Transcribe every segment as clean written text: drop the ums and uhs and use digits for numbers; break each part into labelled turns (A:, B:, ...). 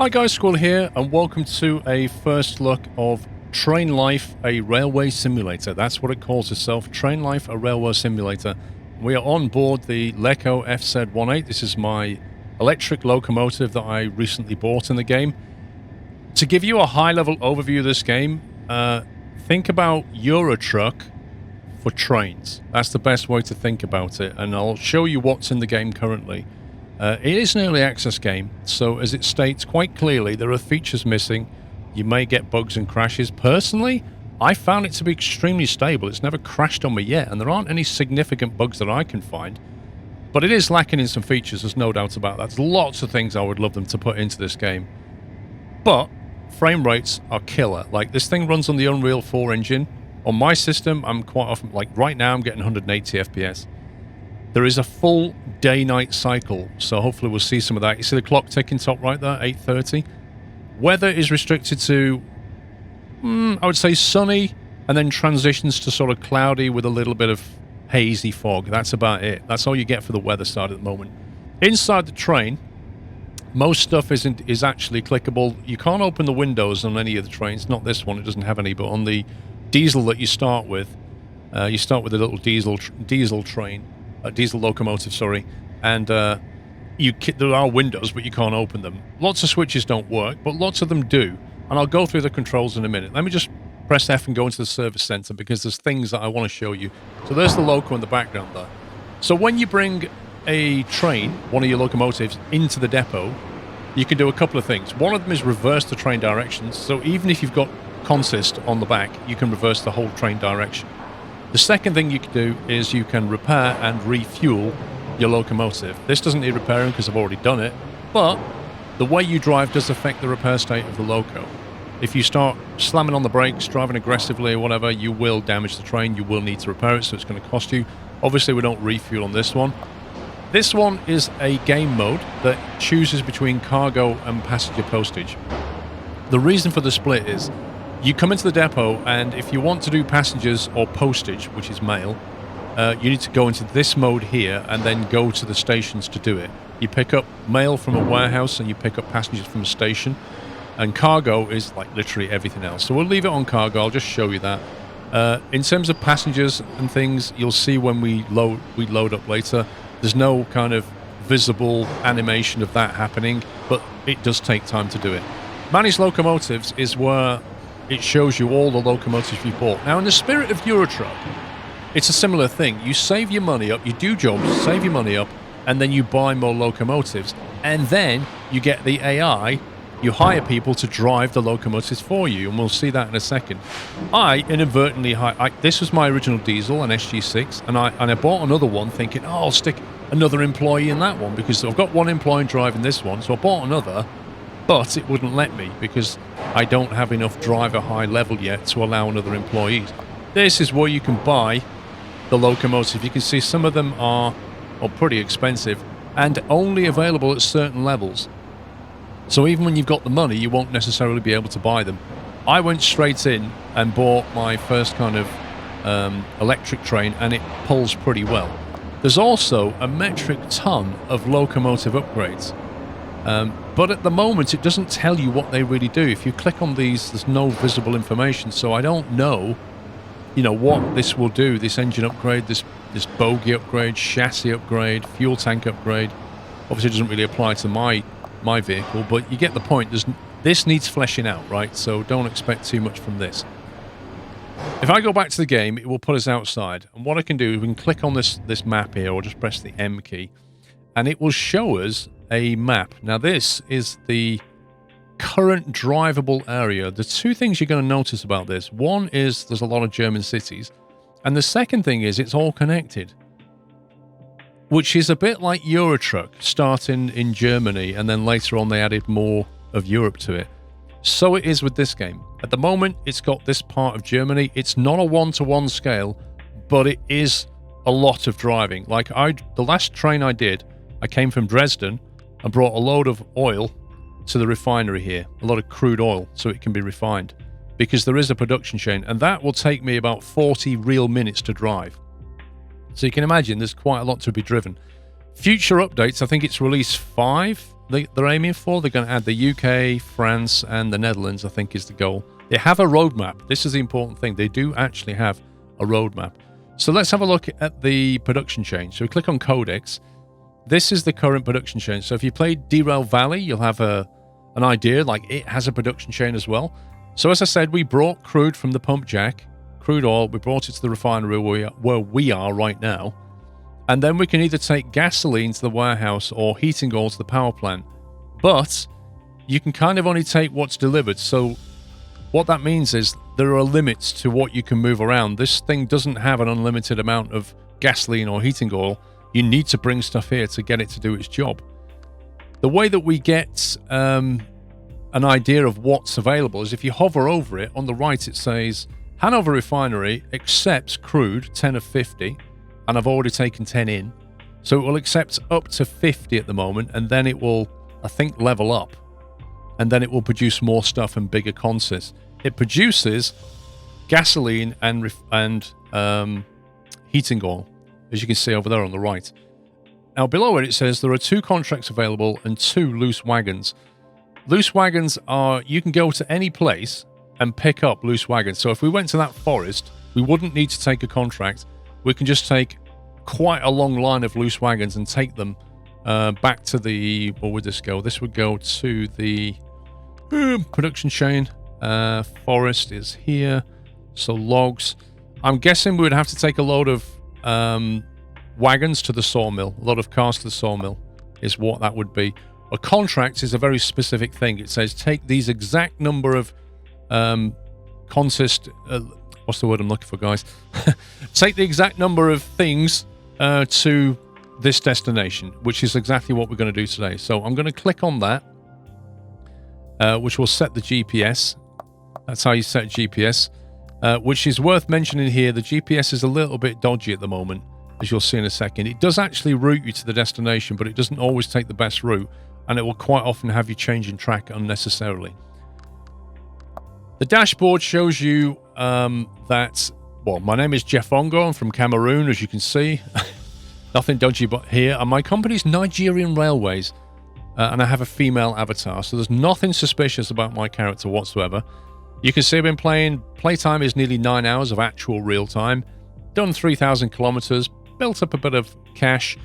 A: Hi guys, Squirrel here, and welcome to a first look of Train Life, a railway simulator. That's what it calls itself, Train Life, a railway simulator. We are on board the Leco FZ18. This is my electric locomotive that I recently bought in the game. To give you a high-level overview of this game, think about Eurotruck for trains. That's the best way to think about it, and I'll show you what's in the game currently. It is an early access game, so as it states quite clearly, there are features missing. You may get bugs and crashes. Personally, I found it to be extremely stable. It's never crashed on me yet, and there aren't any significant bugs that I can find. But it is lacking in some features, there's no doubt about that. There's lots of things I would love them to put into this game. But frame rates are killer. Like, this thing runs on the Unreal 4 engine. On my system, I'm quite often, like right now, I'm getting 180 FPS. There is a full day-night cycle, so hopefully we'll see some of that. You see the clock ticking top right there, 8:30. Weather is restricted to, I would say sunny, and then transitions to sort of cloudy with a little bit of hazy fog. That's about it. That's all you get for the weather side at the moment. Inside the train, most stuff is actually clickable. You can't open the windows on any of the trains. Not this one, it doesn't have any, but on the diesel that you start with a little diesel train. Diesel locomotive, sorry, and there are windows, but you can't open them. Lots of switches don't work, but lots of them do, and I'll go through the controls in a minute. Let me just press F and go into the service center because there's things that I want to show you. So there's the loco in the background there. So when you bring a train, one of your locomotives, into the depot, you can do a couple of things. One of them is reverse the train directions, so even if you've got consist on the back, you can reverse the whole train direction. The second thing you can do is you can repair and refuel your locomotive. This doesn't need repairing because I've already done it, but the way you drive does affect the repair state of the loco. If you start slamming on the brakes, driving aggressively or whatever, you will damage the train, you will need to repair it, so it's going to cost you. Obviously we don't refuel on this one. This one is a game mode that chooses between cargo and passenger postage. The reason for the split is you come into the depot, and if you want to do passengers or postage, which is mail, you need to go into this mode here and then go to the stations to do it. You pick up mail from a warehouse and you pick up passengers from a station, and cargo is like literally everything else. So we'll leave it on cargo, I'll just show you that. In terms of passengers and things, you'll see when we load up later, there's no kind of visible animation of that happening, but it does take time to do it. Managed locomotives is where it shows you all the locomotives you bought. Now, in the spirit of Eurotruck, it's a similar thing. You save your money up, you do jobs, save your money up, and then you buy more locomotives. And then you get the AI, you hire people to drive the locomotives for you, and we'll see that in a second. I inadvertently this was my original diesel, an SG6, and I bought another one thinking, oh, I'll stick another employee in that one, because I've got one employee driving this one, so I bought another, but it wouldn't let me because I don't have enough driver high level yet to allow another employees. This is where you can buy the locomotive. You can see some of them are pretty expensive and only available at certain levels. So even when you've got the money, you won't necessarily be able to buy them. I went straight in and bought my first kind of electric train, and it pulls pretty well. There's also a metric ton of locomotive upgrades. But at the moment, it doesn't tell you what they really do. If you click on these, there's no visible information, so I don't know, what this will do. This engine upgrade, this bogie upgrade, chassis upgrade, fuel tank upgrade. Obviously, it doesn't really apply to my vehicle, but you get the point. This needs fleshing out, right? So don't expect too much from this. If I go back to the game, it will put us outside, and what I can do is we can click on this map here, or just press the M key, and it will show us a map. Now this is the current drivable area. The two things you're going to notice about this, one is there's a lot of German cities, and the second thing is it's all connected, which is a bit like Eurotruck, starting in Germany and then later on they added more of Europe to it. So it is with this game. At the moment it's got this part of Germany. It's not a one-to-one scale, but it is a lot of driving. Like the last train I did, I came from Dresden and brought a load of oil to the refinery here, a lot of crude oil, so it can be refined, because there is a production chain, and that will take me about 40 real minutes to drive. So you can imagine there's quite a lot to be driven. Future updates, I think it's release 5 they're aiming for. They're going to add the UK, France, and the Netherlands, I think is the goal. They have a roadmap. This is the important thing. They do actually have a roadmap. So let's have a look at the production chain. So we click on Codex. This is the current production chain. So if you played Derail Valley, you'll have an idea, like it has a production chain as well. So as I said, we brought crude from the pump jack, crude oil, we brought it to the refinery where we are right now. And then we can either take gasoline to the warehouse or heating oil to the power plant. But you can kind of only take what's delivered. So what that means is there are limits to what you can move around. This thing doesn't have an unlimited amount of gasoline or heating oil. You need to bring stuff here to get it to do its job. The way that we get an idea of what's available is if you hover over it, on the right it says Hanover Refinery accepts crude 10 of 50. And I've already taken 10 in. So it will accept up to 50 at the moment, and then it will, I think, level up. And then it will produce more stuff and bigger consists. It produces gasoline and heating oil, as you can see over there on the right. Now below it says there are 2 contracts available and 2 loose wagons. Loose wagons are, you can go to any place and pick up loose wagons. So if we went to that forest, we wouldn't need to take a contract. We can just take quite a long line of loose wagons and take them back to the... Where would this go? This would go to the production chain. Forest is here. So logs. I'm guessing we would have to take a load of wagons to the sawmill. A lot of cars to the sawmill is what that would be. A contract is a very specific thing. It says take these exact number of consist... what's the word I'm looking for, guys? Take the exact number of things to this destination, which is exactly what we're going to do today. So I'm going to click on that, which will set the GPS. That's how you set GPS, which is worth mentioning here. The GPS is a little bit dodgy at the moment, as you'll see in a second. It does actually route you to the destination, but it doesn't always take the best route, and it will quite often have you changing track unnecessarily. The dashboard shows you that, well, my name is Jeff Ongo. I'm from Cameroon, as you can see. Nothing dodgy but here. And my company's Nigerian Railways. And I have a female avatar. So there's nothing suspicious about my character whatsoever. You can see I've been playing. Playtime is nearly 9 hours of actual real time. Done 3,000 kilometers. Built up a bit of cash.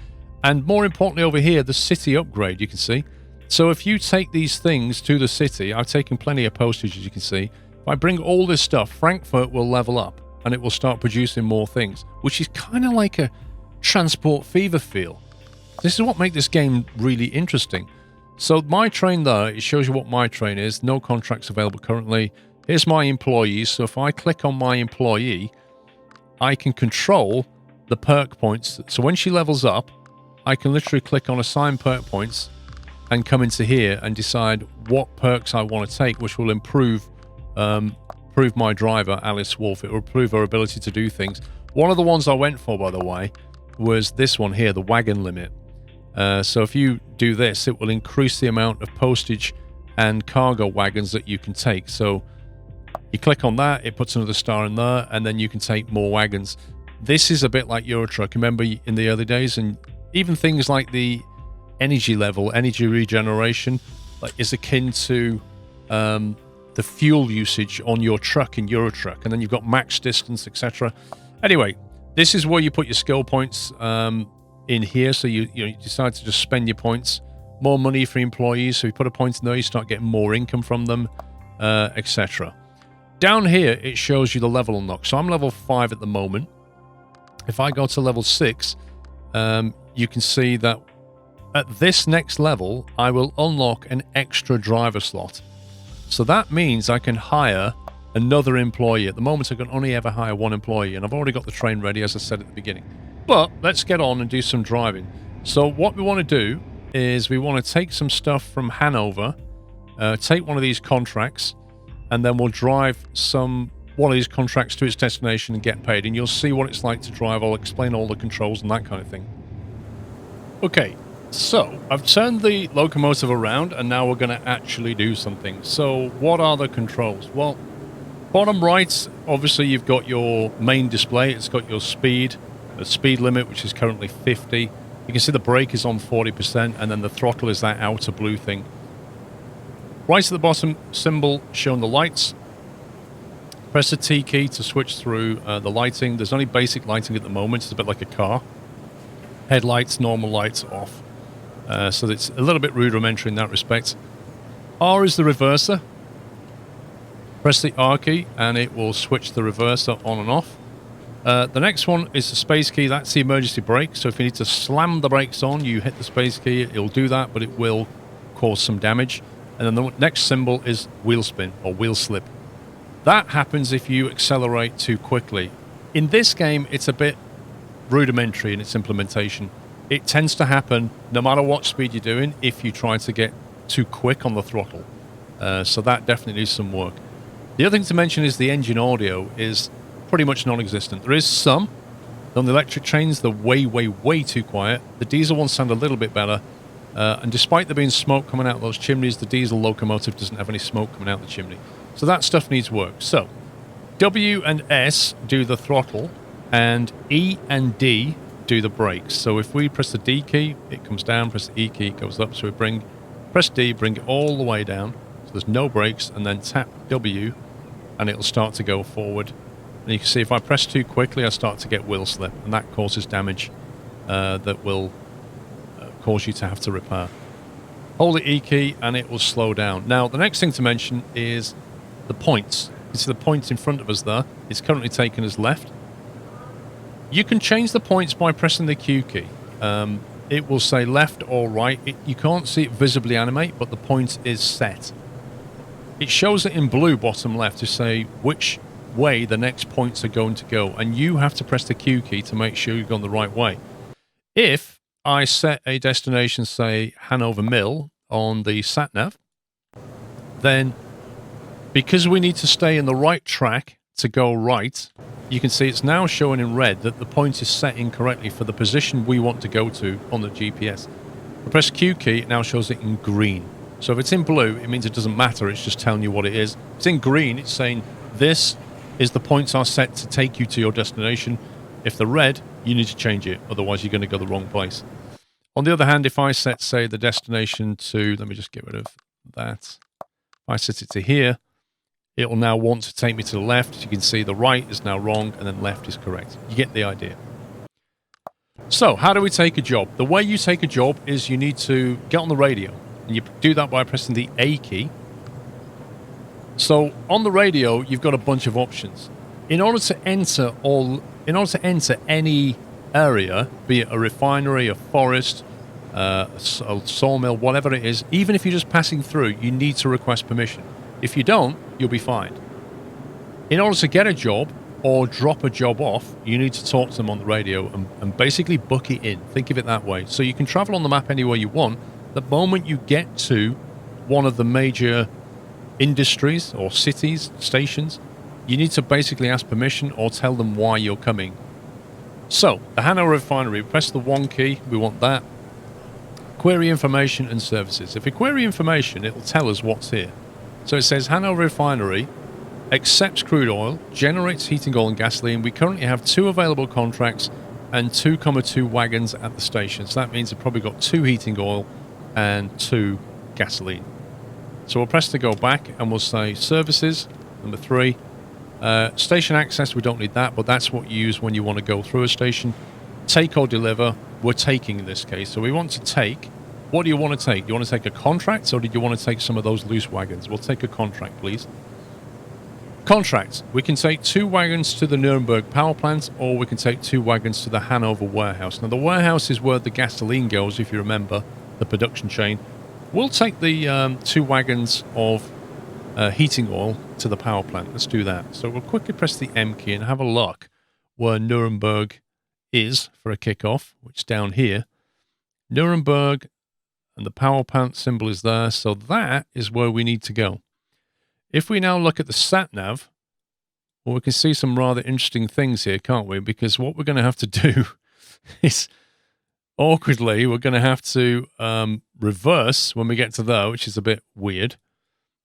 A: And more importantly over here, the city upgrade, you can see. So if you take these things to the city, I've taken plenty of postage, as you can see. If I bring all this stuff, Frankfurt will level up and it will start producing more things, which is kind of like a transport fever feel. This is what makes this game really interesting. So my train there, it shows you what my train is. No contracts available currently. Here's my employees. So if I click on my employee, I can control the perk points. So when she levels up, I can literally click on assign perk points and come into here and decide what perks I want to take, which will improve my driver, Alice Wolf. It will improve her ability to do things. One of the ones I went for, by the way, was this one here, the wagon limit. So if you do this, it will increase the amount of postage and cargo wagons that you can take. So you click on that, it puts another star in there, and then you can take more wagons. This is a bit like Eurotruck. Remember in the early days, and even things like the energy level, energy regeneration, like is akin to the fuel usage on your truck in Eurotruck, and then you've got max distance, etc. Anyway, this is where you put your skill points in here. So you decide to just spend your points. More money for employees. So you put a point in there, you start getting more income from them, etc. Down here, it shows you the level unlock. So I'm level 5 at the moment. If I go to level 6, you can see that at this next level, I will unlock an extra driver slot. So that means I can hire another employee. At the moment, I can only ever hire one employee, and I've already got the train ready, as I said at the beginning. But let's get on and do some driving. So what we want to do is we want to take some stuff from Hanover, take one of these contracts, and then we'll drive one of these contracts to its destination and get paid. And you'll see what it's like to drive. I'll explain all the controls and that kind of thing. Okay, so I've turned the locomotive around, and now we're going to actually do something. So what are the controls? Well, bottom right, obviously you've got your main display. It's got your speed, the speed limit, which is currently 50. You can see the brake is on 40%, and then the throttle is that outer blue thing. Right at the bottom, symbol showing the lights. Press the T key to switch through the lighting. There's only basic lighting at the moment. It's a bit like a car. Headlights, normal lights off. So it's a little bit rudimentary in that respect. R is the reverser. Press the R key and it will switch the reverser on and off. The next one is the space key. That's the emergency brake. So if you need to slam the brakes on, you hit the space key. It'll do that, but it will cause some damage. And then the next symbol is wheel spin or wheel slip. That happens if you accelerate too quickly. In this game, it's a bit rudimentary in its implementation. It tends to happen no matter what speed you're doing if you try to get too quick on the throttle. So that definitely needs some work. The other thing to mention is the engine audio is pretty much non-existent. There is some. On the electric trains, they're way, way, way too quiet. The diesel ones sound a little bit better. And despite there being smoke coming out of those chimneys, the diesel locomotive doesn't have any smoke coming out of the chimney. So that stuff needs work. So W and S do the throttle, and E and D do the brakes. So if we press the D key, it comes down. Press the E key, it goes up. So we press D, bring it all the way down. So there's no brakes, and then tap W, and it'll start to go forward. And you can see if I press too quickly, I start to get wheel slip, and that causes damage that will cause you to have to repair. Hold the E key, and it will slow down. Now, the next thing to mention is the points. You see the point in front of us there. It's currently taken as left. You can change the points by pressing the Q key. It will say left or right. You can't see it visibly animate, but the point is set. It shows it in blue bottom left to say which way the next points are going to go, and you have to press the Q key to make sure you've gone the right way. If I set a destination, say Hanover Mill, on the sat-nav, then because we need to stay in the right track to go right, you can see it's now showing in red that the point is set incorrectly for the position we want to go to on the GPS. I press Q key, it now shows it in green. So if it's in blue, it means it doesn't matter, it's just telling you what it is. If it's in green, it's saying this is the points are set to take you to your destination. If they're red, you need to change it, otherwise you're going to go the wrong place. On the other hand, if I set, say, the destination to, let me just get rid of that. If I set it to here, it will now want to take me to the left. As you can see, the right is now wrong, and then left is correct. You get the idea. So, how do we take a job? The way you take a job is you need to get on the radio, and you do that by pressing the A key. So, on the radio, you've got a bunch of options. In order to enter any area, be it a refinery, a forest, a sawmill, whatever it is, even if you're just passing through, you need to request permission. If you don't, you'll be fined. In order to get a job or drop a job off, you need to talk to them on the radio and basically book it in. Think of it that way. So you can travel on the map anywhere you want. The moment you get to one of the major industries or cities, stations, you need to basically ask permission or tell them why you're coming. So, the Hanover Refinery, press the 1 key, we want that. Query information and services. If we query information, it will tell us what's here. So it says Hanover Refinery accepts crude oil, generates heating oil and gasoline. We currently have 2 available contracts and 2,2 wagons at the station. So that means they've probably got 2 heating oil and 2 gasoline. So we'll press to go back and we'll say services, number 3. Station access, we don't need that, but that's what you use when you want to go through a station. Take or deliver, we're taking in this case. So we want to take, what do you want to take? Do you want to take a contract, or did you want to take some of those loose wagons? We'll take a contract, please. Contract, we can take 2 wagons to the Nuremberg power plant, or we can take 2 wagons to the Hanover warehouse. Now the warehouse is where the gasoline goes, if you remember, the production chain. We'll take the 2 wagons of heating oil to the power plant. Let's do that. So we'll quickly press the M key and have a look where Nuremberg is for a kickoff, which is down here. Nuremberg, and the power plant symbol is there. So that is where we need to go. If we now look at the sat-nav, well, we can see some rather interesting things here, can't we? Because what we're going to have to do is, awkwardly, we're going to have to reverse when we get to there, which is a bit weird.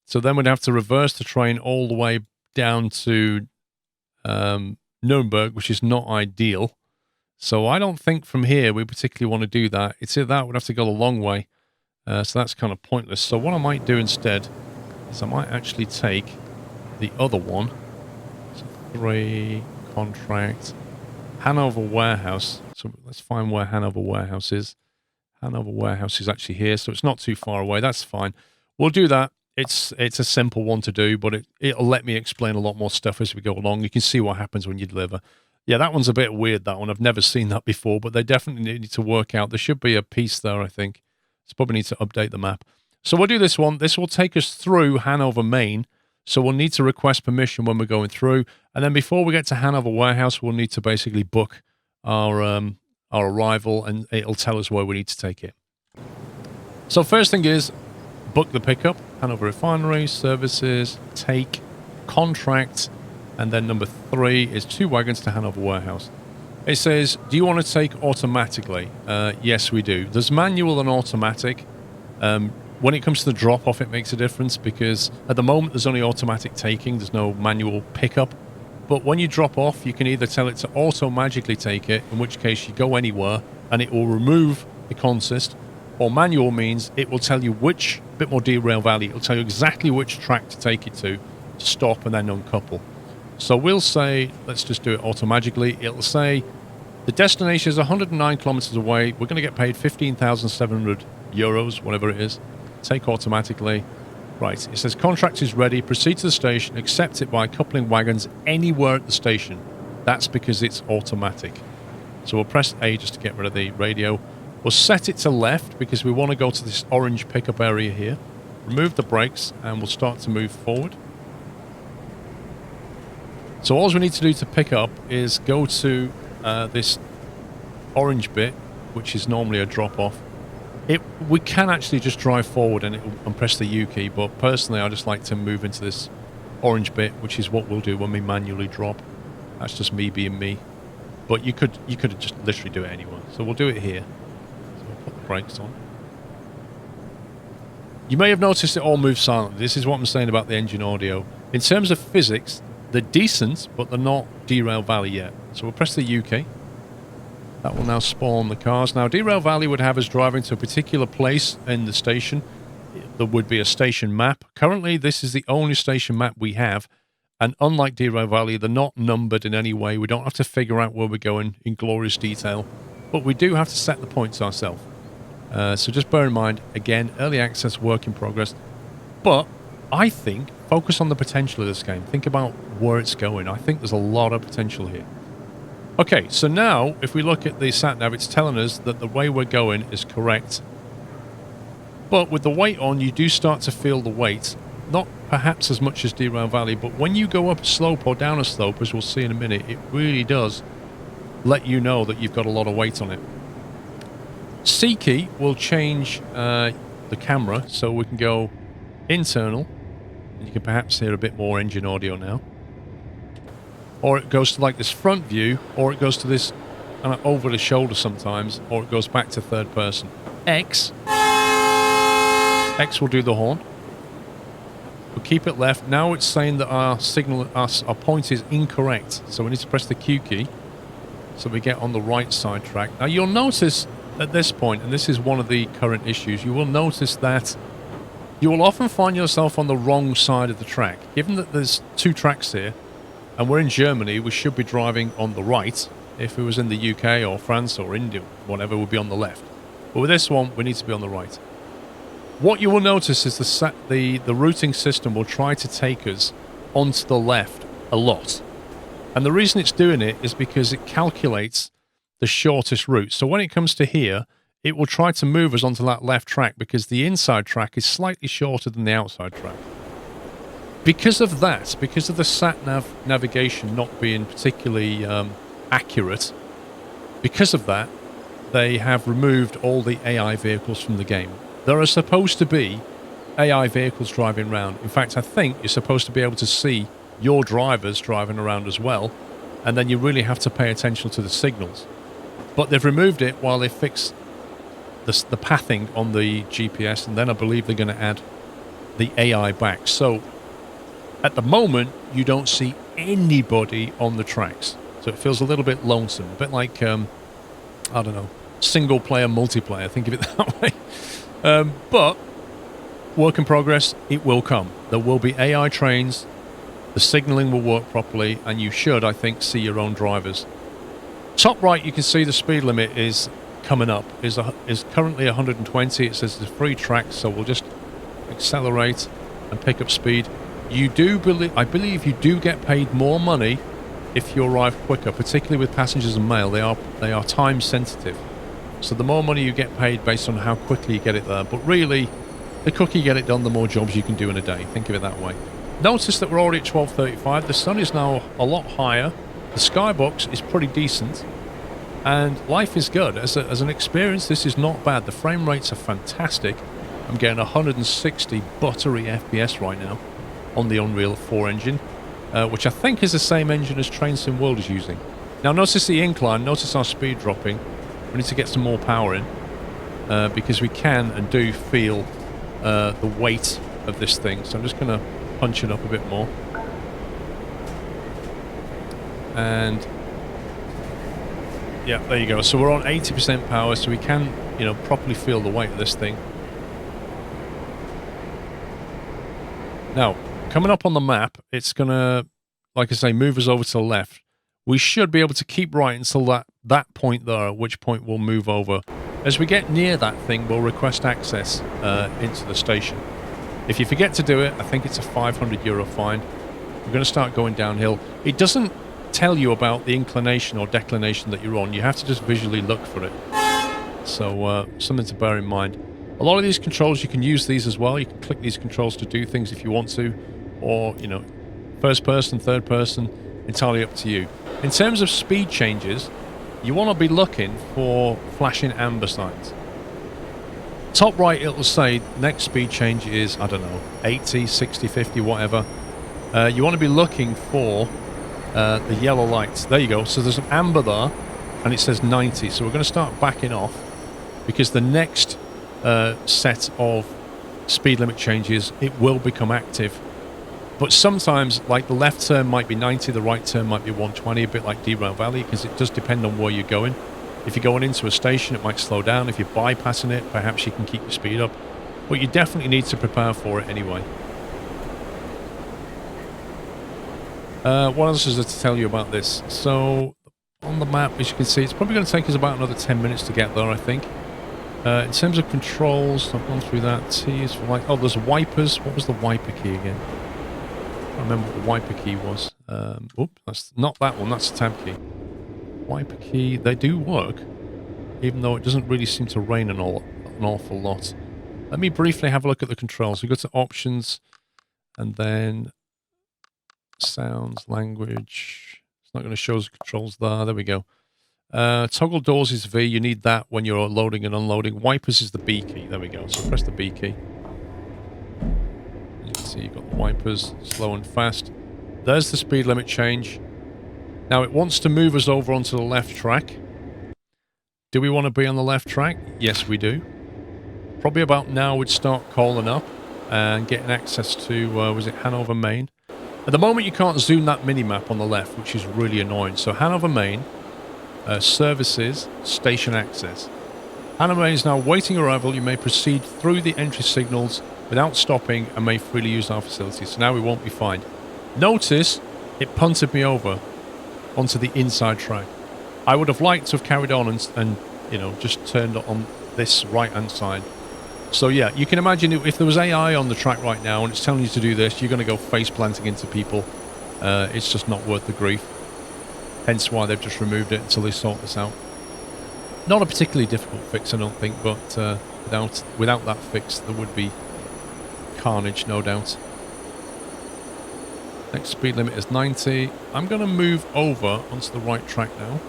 A: So then we'd have to reverse the train all the way down to Nuremberg, which is not ideal. So I don't think from here we particularly want to do that. It's either that, we'd have to go the long way. So that's kind of pointless. So what I might do instead is I might actually take the other one. So 3, contract, Hanover Warehouse. So let's find where Hanover Warehouse is. Hanover Warehouse is actually here, so it's not too far away. That's fine. We'll do that. It's a simple one to do, but it'll let me explain a lot more stuff as we go along. You can see what happens when you deliver. Yeah, that one's a bit weird, that one. I've never seen that before, but they definitely need to work out. There should be a piece there, I think. It's probably need to update the map. So we'll do this one. This will take us through Hanover, Maine. So we'll need to request permission when we're going through. And then before we get to Hanover Warehouse, we'll need to basically book our arrival, and it'll tell us where we need to take it. So first thing is, book the pickup, Hanover Refinery, services, take, contract, and then number 3 is 2 wagons to Hanover Warehouse. It says, do you want to take automatically? Yes, we do. There's manual and automatic. When it comes to the drop-off, it makes a difference because at the moment there's only automatic taking. There's no manual pickup. But when you drop off, you can either tell it to auto-magically take it, in which case you go anywhere and it will remove the consist, or manual means it will tell you which, bit more derail value, it'll tell you exactly which track to take it to stop and then uncouple. So we'll say, let's just do it auto-magically. It'll say, the destination is 109 kilometers away. We're going to get paid 15,700 euros, whatever it is. Take automatically. Right, it says contract is ready, proceed to the station, accept it by coupling wagons anywhere at the station. That's because it's automatic. So we'll press A just to get rid of the radio. We'll set it to left because we want to go to this orange pickup area here. Remove the brakes and we'll start to move forward. So all we need to do to pick up is go to this orange bit, which is normally a drop-off. We can actually just drive forward and press the U key, but personally I just like to move into this orange bit, which is what we'll do when we manually drop. That's just me being me. But you could just literally do it anywhere. So we'll do it here. So we'll put the brakes on. You may have noticed it all moves silently. This is what I'm saying about the engine audio. In terms of physics, they're decent, but they're not derail valley yet. So we'll press the U key. That will now spawn the cars. Now, Derail Valley would have us driving to a particular place in the station. There would be a station map. Currently, this is the only station map we have. And unlike Derail Valley, they're not numbered in any way. We don't have to figure out where we're going in glorious detail. But we do have to set the points ourselves. So just bear in mind, again, early access, work in progress. But I think, focus on the potential of this game. Think about where it's going. I think there's a lot of potential here. Okay, so now, if we look at the sat-nav, it's telling us that the way we're going is correct. But with the weight on, you do start to feel the weight. Not perhaps as much as Derail Valley, but when you go up a slope or down a slope, as we'll see in a minute, it really does let you know that you've got a lot of weight on it. C key will change the camera, so we can go internal. And you can perhaps hear a bit more engine audio now. Or it goes to like this front view, or it goes to this over the shoulder sometimes, or it goes back to third person. X will do the horn. We'll keep it left. Now it's saying that our signal, our point is incorrect, so we need to press the Q key so we get on the right side track. Now you'll notice at this point, and this is one of the current issues, you will notice that you will often find yourself on the wrong side of the track. Given that there's 2 tracks here, and we're in Germany, we should be driving on the right. If it was in the UK or France or India, whatever, we'll be on the left. But with this one, we need to be on the right. What you will notice is the routing system will try to take us onto the left a lot. And the reason it's doing it is because it calculates the shortest route. So when it comes to here, it will try to move us onto that left track because the inside track is slightly shorter than the outside track. Because of that, because of the sat-nav navigation not being particularly accurate, because of that, they have removed all the AI vehicles from the game. There are supposed to be AI vehicles driving around. In fact, I think you're supposed to be able to see your drivers driving around as well, and then you really have to pay attention to the signals. But they've removed it while they fix the pathing on the GPS, and then I believe they're going to add the AI back. So at the moment, you don't see anybody on the tracks. So it feels a little bit lonesome, a bit like I don't know, single player multiplayer. Think of it that way. But work in progress. It will come. There will be AI trains. The signaling will work properly, and you should, I think, see your own drivers. Top right, you can see the speed limit is coming up. Is currently 120. It says there's 3 tracks, so we'll just accelerate and pick up speed. I believe you do get paid more money if you arrive quicker, particularly with passengers and mail. They are time sensitive, so the more money you get paid based on how quickly you get it there. But really, the quicker you get it done, the more jobs you can do in a day. Think of it that way. Notice that we're already at 12:35. The sun is now a lot higher. The skybox is pretty decent, and life is good. As an experience, this is not bad. The frame rates are fantastic. I'm getting 160 buttery FPS right now on the Unreal 4 engine, which I think is the same engine as Train Sim World is using. Now notice the incline. Notice our speed dropping. We need to get some more power in, because we can and do feel the weight of this thing. So I'm just going to punch it up a bit more. And yeah, there you go. So we're on 80% power, so we can, properly feel the weight of this thing. Now, coming up on the map, it's going to, like I say, move us over to the left. We should be able to keep right until that point there, at which point we'll move over. As we get near that thing, we'll request access into the station. If you forget to do it, I think it's a €500 fine. We're going to start going downhill. It doesn't tell you about the inclination or declination that you're on. You have to just visually look for it. So something to bear in mind. A lot of these controls, you can use these as well. You can click these controls to do things if you want to, or, first person, third person, entirely up to you. In terms of speed changes, you want to be looking for flashing amber signs. Top right, it'll say next speed change is, I don't know, 80, 60, 50, whatever. You want to be looking for the yellow lights. There you go. So there's an amber there, and it says 90. So we're going to start backing off, because the next set of speed limit changes, it will become active. But sometimes, like the left turn might be 90, the right turn might be 120, a bit like Derail Valley, because it does depend on where you're going. If you're going into a station, it might slow down. If you're bypassing it, perhaps you can keep your speed up. But you definitely need to prepare for it anyway. What else is there to tell you about this? So, on the map, as you can see, it's probably going to take us about another 10 minutes to get there, I think. In terms of controls, I've gone through that. T is for like... Oh, there's wipers. What was the wiper key again? I don't remember what the wiper key was. Oops, that's not that one. That's the tab key. Wiper key. They do work, even though it doesn't really seem to rain an awful lot. Let me briefly have a look at the controls. We go to options, and then sounds, language. It's not going to show us controls there. There we go. Toggle doors is V. You need that when you're loading and unloading. Wipers is the B key. There we go. So press the B key. You can see you've got the wipers, slow and fast. There's the speed limit change. Now it wants to move us over onto the left track. Do we want to be on the left track? Yes, we do. Probably about now we'd start calling up and getting access to, was it Hanover Main? At the moment you can't zoom that mini-map on the left, which is really annoying. So Hanover Main, services, station access. Hanover Main is now waiting arrival. You may proceed through the entry signals without stopping and may freely use our facilities. So now we won't be fined. Notice it punted me over onto the inside track. I would have liked to have carried on and just turned on this right-hand side. So yeah, you can imagine if there was AI on the track right now and it's telling you to do this, you're going to go face planting into people. It's just not worth the grief. Hence why they've just removed it until they sort this out. Not a particularly difficult fix, I don't think, but without that fix, there would be carnage, no doubt. Next speed limit is 90. I'm going to move over onto the right track now.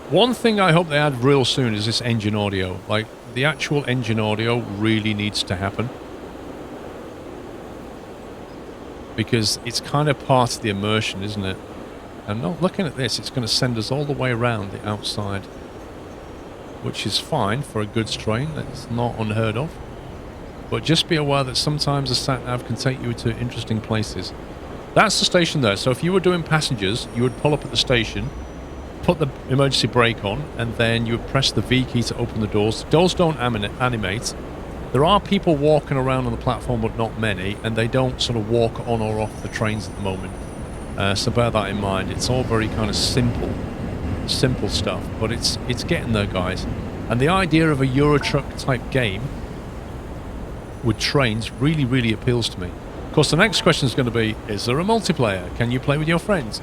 A: One thing I hope they add real soon is this engine audio. Like, the actual engine audio really needs to happen. Because it's kind of part of the immersion, isn't it? And not looking at this, it's going to send us all the way around the outside. Which is fine for a goods train. That's not unheard of. But just be aware that sometimes a sat-nav can take you to interesting places. That's the station there. So if you were doing passengers, you would pull up at the station, put the emergency brake on, and then you would press the V key to open the doors. The doors don't animate. There are people walking around on the platform, but not many, and they don't sort of walk on or off the trains at the moment. So bear that in mind. It's all very kind of simple stuff, but it's getting there, guys. And the idea of a Euro Truck type game with trains really, really appeals to me. Of course, the next question is going to be, is there a multiplayer? Can you play with your friends?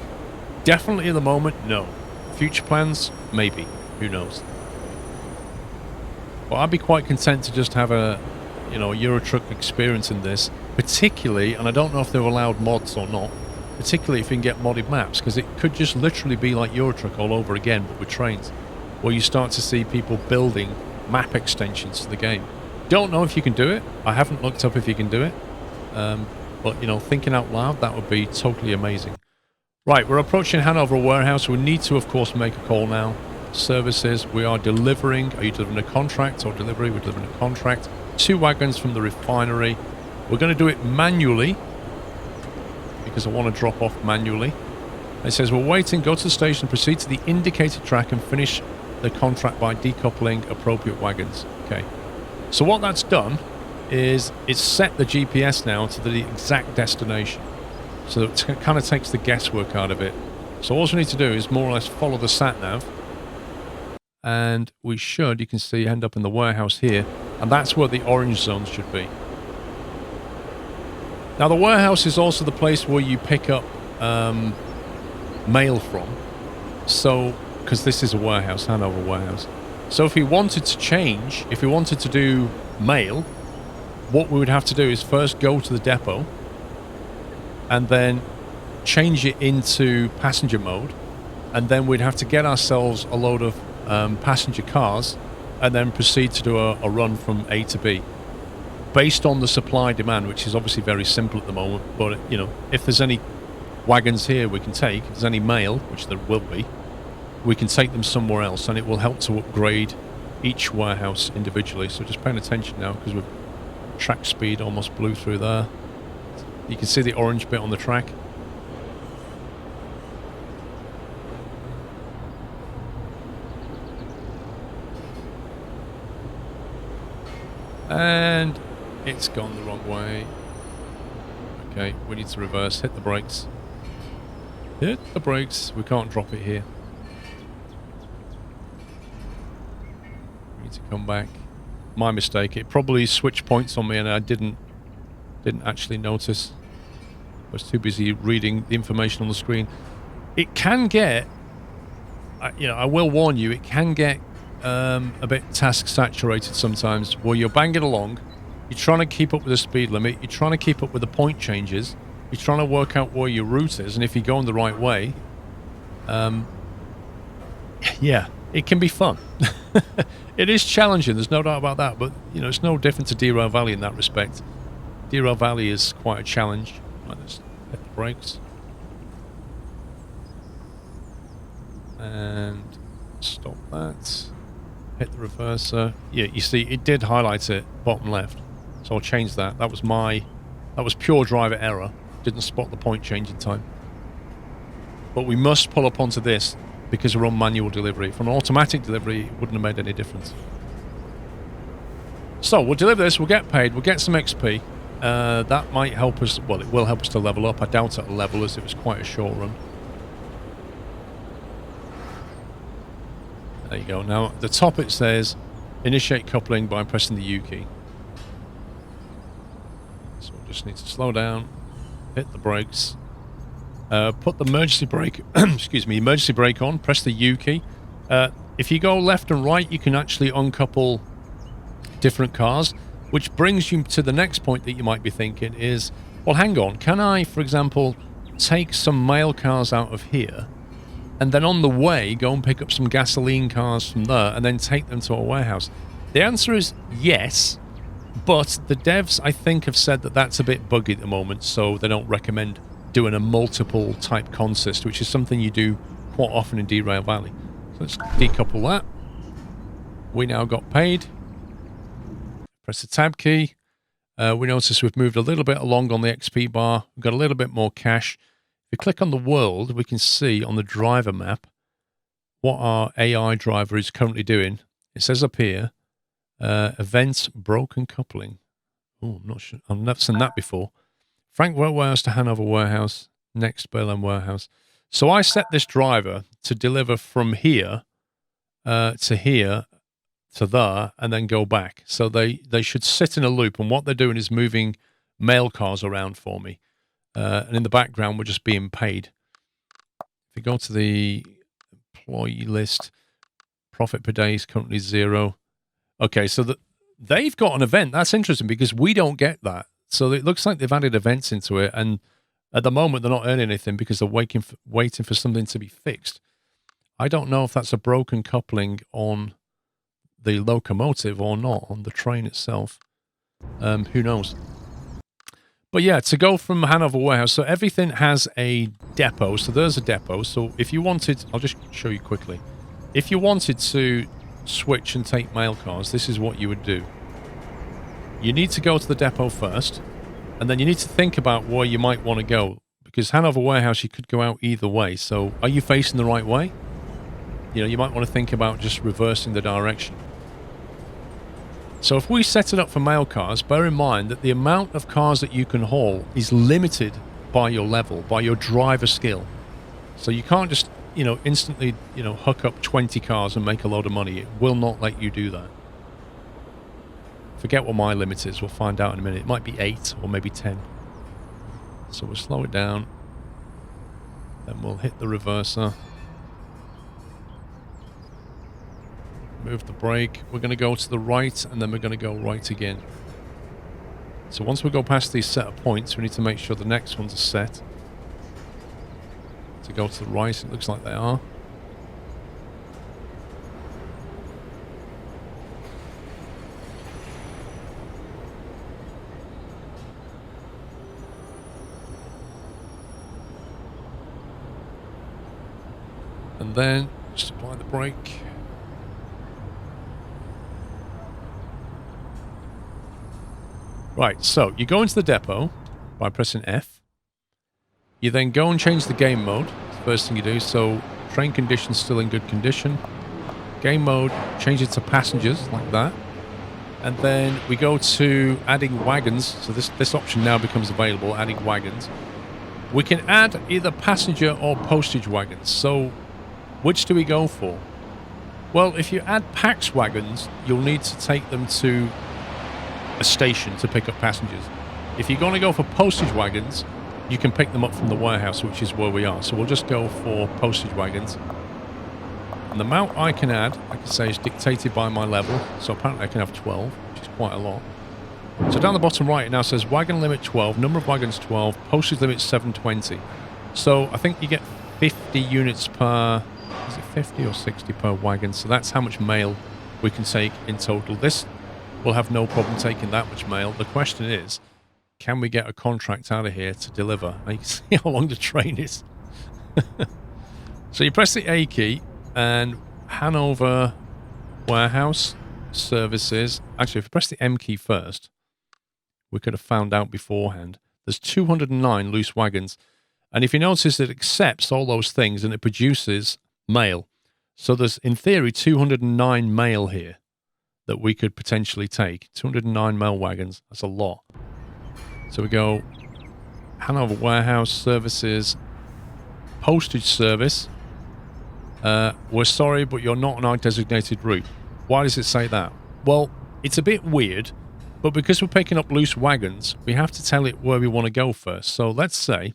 A: Definitely at the moment, no. Future plans? Maybe. Who knows? But I'd be quite content to just have a Euro Truck experience in this, particularly, and I don't know if they've allowed mods or not, particularly if you can get modded maps, because it could just literally be like Euro Truck all over again, but with trains, where you start to see people building map extensions to the game. Don't know if you can do it. I haven't looked up if you can do it. But, thinking out loud, that would be totally amazing. Right, we're approaching Hanover Warehouse. We need to, of course, make a call now. Services, we are delivering. Are you delivering a contract or delivery? We're delivering a contract. 2 wagons from the refinery. We're going to do it manually because I want to drop off manually. It says we're waiting, go to the station, proceed to the indicated track and finish the contract by decoupling appropriate wagons. Okay. So what that's done is it's set the GPS now to the exact destination. So it kind of takes the guesswork out of it. So all we need to do is more or less follow the sat-nav. And we should, you can see, end up in the warehouse here. And that's where the orange zones should be. Now the warehouse is also the place where you pick up mail from. So, because this is a warehouse, Hanover Warehouse. So if we wanted to change, if we wanted to do mail, what we would have to do is first go to the depot and then change it into passenger mode, and then we'd have to get ourselves a load of passenger cars and then proceed to do a run from A to B based on the supply demand, which is obviously very simple at the moment. But if there's any wagons here we can take, if there's any mail, which there will be, we can take them somewhere else, and it will help to upgrade each warehouse individually. So just paying attention now, because we've track speed almost blew through there. You can see the orange bit on the track. And it's gone the wrong way. Okay, we need to reverse, hit the brakes. Hit the brakes. We can't drop it here. We need to come back. My mistake. It probably switched points on me and I didn't actually notice. I was too busy reading the information on the screen. It can get, I will warn you, it can get a bit task saturated sometimes, where you're banging along, you're trying to keep up with the speed limit, you're trying to keep up with the point changes, you're trying to work out where your route is, and if you're going the right way, yeah, it can be fun. It is challenging, there's no doubt about that, but it's no different to Derail Valley in that respect. Derail Valley is quite a challenge. Right, let's hit the brakes. And stop that. Hit the reverser. Yeah, you see, it did highlight it bottom left. So I'll change that. That was pure driver error. Didn't spot the point change in time. But we must pull up onto this because we're on manual delivery. From an automatic delivery, it wouldn't have made any difference. So we'll deliver this, we'll get paid, we'll get some XP. That might help us, well, it will help us to level up. I doubt it'll level us, it was quite a short run. There you go. Now, at the top it says, initiate coupling by pressing the U key. So we'll just need to slow down, hit the brakes, put the emergency brake, excuse me, emergency brake on, press the U key. If you go left and right, you can actually uncouple different cars, which brings you to the next point that you might be thinking is, well, hang on, can I, for example, take some mail cars out of here and then on the way go and pick up some gasoline cars from there and then take them to a warehouse? The answer is yes, but the devs, I think, have said that that's a bit buggy at the moment, so they don't recommend doing a multiple type consist, which is something you do quite often in Derail Valley. So let's decouple that. We now got paid. Press the tab key. We notice we've moved a little bit along on the XP bar. We've got a little bit more cash. If we click on the world, we can see on the driver map what our AI driver is currently doing. It says up here, events broken coupling. Oh, I'm not sure. I've never seen that before. Frankfurt warehouse to Hanover warehouse, next Berlin warehouse. So I set this driver to deliver from here to here to there and then go back. So they should sit in a loop, and what they're doing is moving mail cars around for me. And in the background, we're just being paid. If you go to the employee list, profit per day is currently 0. Okay, so they've got an event. That's interesting because we don't get that. So it looks like they've added events into it, and at the moment they're not earning anything because they're waiting for something to be fixed. I don't know if that's a broken coupling on the locomotive or not, on the train itself. Who knows? But yeah, to go from Hanover warehouse, so everything has a depot. So there's a depot. So if you wanted, I'll just show you quickly. If you wanted to switch and take mail cars, this is what you would do. You need to go to the depot first, and then you need to think about where you might want to go, because Hanover warehouse, you could go out either way. So are you facing the right way? You know, you might want to think about just reversing the direction. So if we set it up for mail cars, bear in mind that the amount of cars that you can haul is limited by your level, by your driver skill. So you can't just, instantly, hook up 20 cars and make a load of money. It will not let you do that. Forget what my limit is. We'll find out in a minute. It might be 8 or maybe 10. So we'll slow it down. Then we'll hit the reverser. Move the brake. We're going to go to the right, and then we're going to go right again. So once we go past these set of points, we need to make sure the next ones are set. To go to the right, it looks like they are. And then just apply the brake. Right, so you go into the depot by pressing F. You then go and change the game mode. It's the first thing you do. So train condition still in good condition. Game mode, change it to passengers like that. And then we go to adding wagons. So this option now becomes available, adding wagons. We can add either passenger or postage wagons. So which do we go for? Well, if you add PAX wagons, you'll need to take them to a station to pick up passengers. If you're going to go for postage wagons, you can pick them up from the warehouse, which is where we are. So we'll just go for postage wagons. And the amount I can add, like I say, is dictated by my level. So apparently I can have 12, which is quite a lot. So down the bottom right, it now says wagon limit 12, number of wagons 12, postage limit 720. So I think you get 50 units per, is it 50 or 60 per wagon? So that's how much mail we can take in total. This will have no problem taking that much mail. The question is, can we get a contract out of here to deliver? And you can see how long the train is. So you press the A key, and Hanover warehouse services. Actually, if you press the M key first, we could have found out beforehand. There's 209 loose wagons. And if you notice, it accepts all those things and it produces mail. So there's, in theory, 209 mail here that we could potentially take. 209 mail wagons. That's a lot. So we go Hanover warehouse services, postage service. We're sorry, but you're not on our designated route. Why does it say that? Well, it's a bit weird, but because we're picking up loose wagons, we have to tell it where we want to go first. So let's say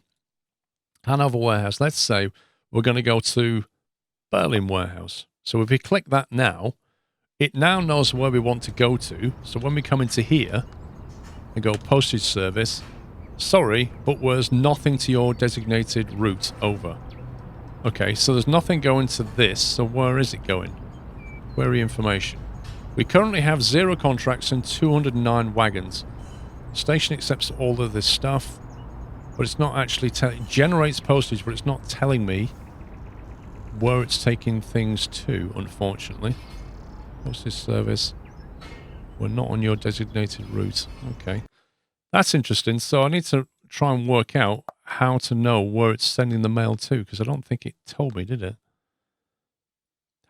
A: Hanover warehouse. Let's say we're going to go to Berlin warehouse. So if we click that now, it now knows where we want to go to. So when we come into here and go postage service, sorry, but there's nothing to your designated route, over. Okay, so there's nothing going to this. So where is it going? Query information. We currently have 0 contracts and 209 wagons. Station accepts all of this stuff, but it's not actually it generates postage, but it's not telling me where it's taking things to, unfortunately. Postage service. We're not on your designated route. Okay. That's interesting. So I need to try and work out how to know where it's sending the mail to, because I don't think it told me, did it?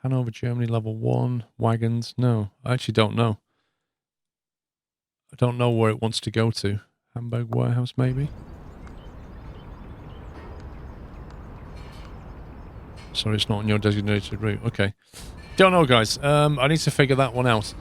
A: Hanover, Germany, level 1, wagons. No, I actually don't know. I don't know where it wants to go to. Hamburg warehouse, maybe? Sorry, it's not on your designated route. Okay. Don't know, guys. I need to figure that one out.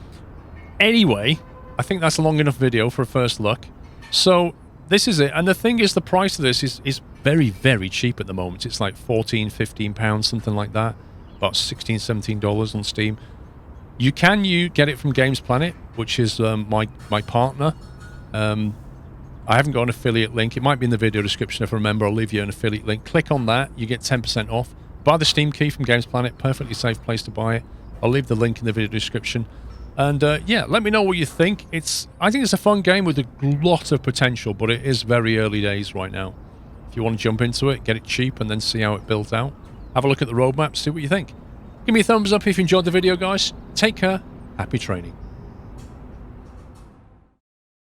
A: Anyway, I think that's a long enough video for a first look. So, this is it. And the thing is, the price of this is very, very cheap at the moment. It's like £14, £15, something like that. About $16, $17 on Steam. You can get it from Games Planet, which is my partner. I haven't got an affiliate link. It might be in the video description if I remember. I'll leave you an affiliate link. Click on that. You get 10% off. Buy the Steam key from Games Planet. Perfectly safe place to buy it. I'll leave the link in the video description. And yeah, let me know what you think. I think it's a fun game with a lot of potential, but it is very early days right now. If you want to jump into it, get it cheap, and then see how it builds out. Have a look at the roadmap, see what you think. Give me a thumbs up if you enjoyed the video, guys. Take care. Happy training.